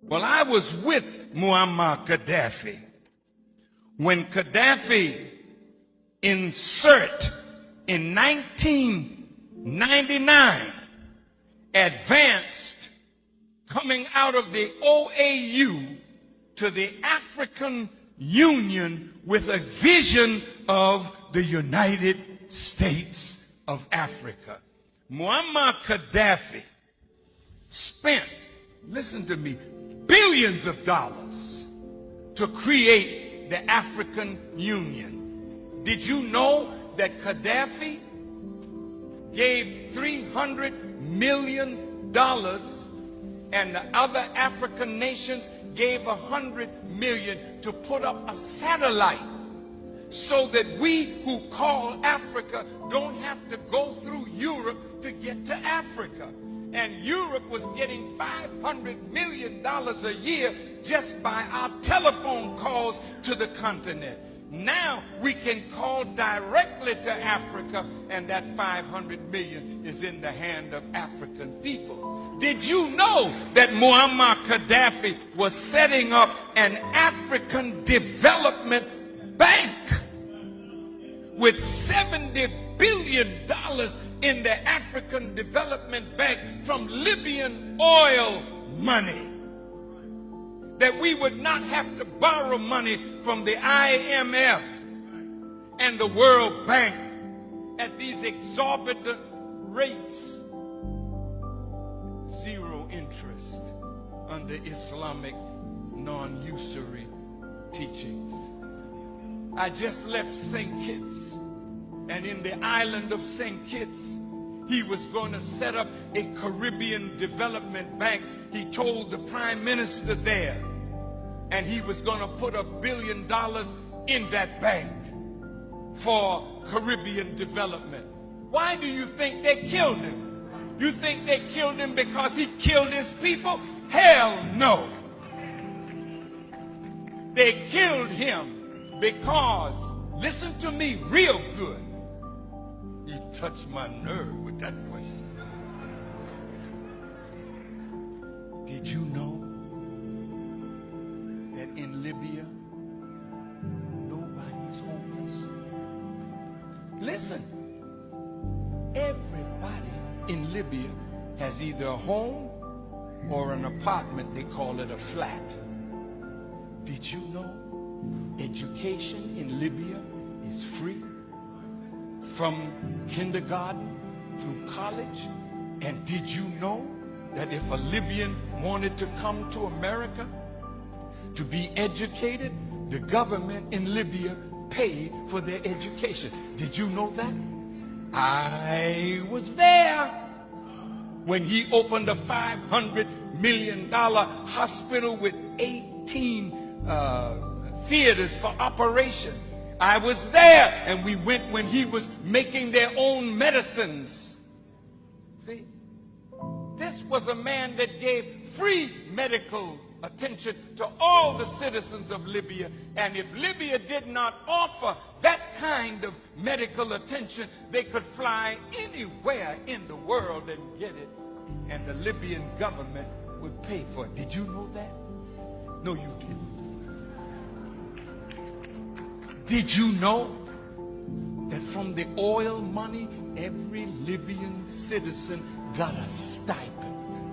Well, I was with Muammar Gaddafi when Gaddafi in 1999 advanced coming out of the OAU to the African Union with a vision of the United States of Africa. Muammar Gaddafi spent, listen to me, billions of dollars to create the African Union. Did you know that Gaddafi gave $300 million and the other African nations gave $100 million to put up a satellite so that we who call Africa don't have to go through Europe to get to Africa? And Europe was getting $500 million a year just by our telephone calls to the continent. Now we can call directly to Africa, and that $500 million is in the hand of African people. Did you know that Muammar Gaddafi was setting up an African development bank with $70 billion in the African Development Bank from Libyan oil money? That we would not have to borrow money from the IMF and the World Bank at these exorbitant rates. Zero interest under Islamic non-usury teachings. I just left St. Kitts, and in the island of St. Kitts, he was going to set up a Caribbean development bank. He told the prime minister there, and he was going to put $1 billion in that bank for Caribbean development. Why do you think they killed him? You think they killed him because he killed his people? Hell no. They killed him because, listen to me real good, you touched my nerve with that question. Did you know that in Libya, nobody's homeless? Listen, everybody in Libya has either a home or an apartment. They call it a flat. Did you know education in Libya is free? From kindergarten through college? And did you know that if a Libyan wanted to come to America to be educated, the government in Libya paid for their education? Did you know that? I was there when he opened a $500 million hospital with 18 theaters for operation. I was there, and we went when he was making their own medicines. See, this was a man that gave free medical attention to all the citizens of Libya. And if Libya did not offer that kind of medical attention, they could fly anywhere in the world and get it, and the Libyan government would pay for it. Did you know that? No, you didn't. Did you know that from the oil money, every Libyan citizen got a stipend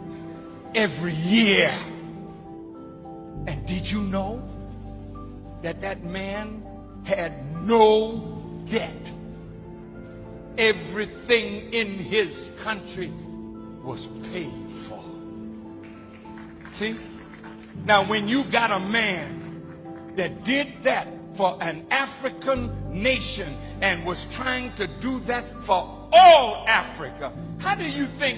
every year? And did you know that that man had no debt? Everything in his country was paid for. See? Now, when you got a man that did that for an African nation and was trying to do that for all Africa, how do you think